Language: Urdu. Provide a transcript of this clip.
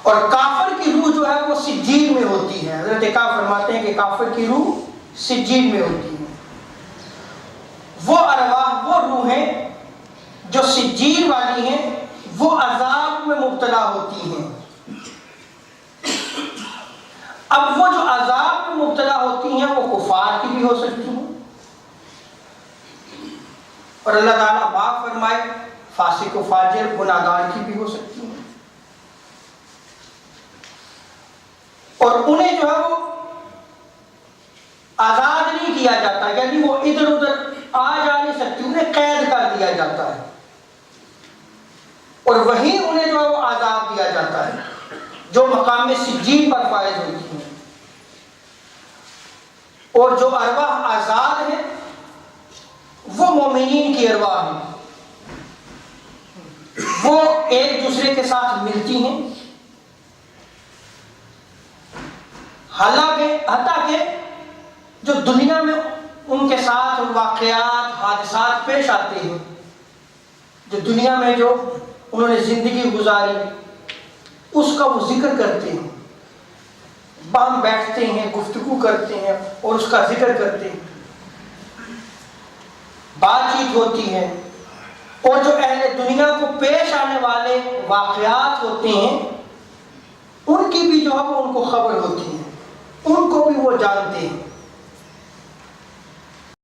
اور کافر کی روح جو ہے وہ سجین میں ہوتی ہے. حضرت کعب فرماتے ہیں کہ کافر کی روح سجین میں ہوتی ہے. وہ ارواح، وہ روحیں جو سجین والی ہیں، وہ عذاب میں مبتلا ہوتی ہیں. اب وہ جو عذاب میں مبتلا ہوتی ہیں وہ کفار کی بھی ہو سکتی ہیں، اور اللہ تعالیٰ معاف فرمائے فاسق و فاجر گناہگار کی بھی ہو سکتی ہیں. اور انہیں جو ہے وہ آزاد نہیں کیا جاتا، یعنی وہ ادھر ادھر آ جا نہیں سکتی، انہیں قید کر دیا جاتا ہے اور وہیں انہیں جو ہے وہ عذاب دیا جاتا ہے جو مقام سجین پر فائز ہوتی ہیں. اور جو ارواح آزاد ہیں وہ مومنین کی ارواح ہیں، وہ ایک دوسرے کے ساتھ ملتی ہیں. حتیٰ کہ جو دنیا میں ان کے ساتھ واقعات حادثات پیش آتے ہیں، جو دنیا میں جو انہوں نے زندگی گزاری اس کا وہ ذکر کرتے ہیں، باہم بیٹھتے ہیں، گفتگو کرتے ہیں اور اس کا ذکر کرتے ہیں، بات چیت ہوتی ہے. اور جو اہل دنیا کو پیش آنے والے واقعات ہوتے ہیں ان کی بھی جو ہے وہ ان کو خبر ہوتی ہے، ان کو بھی وہ جانتے ہیں.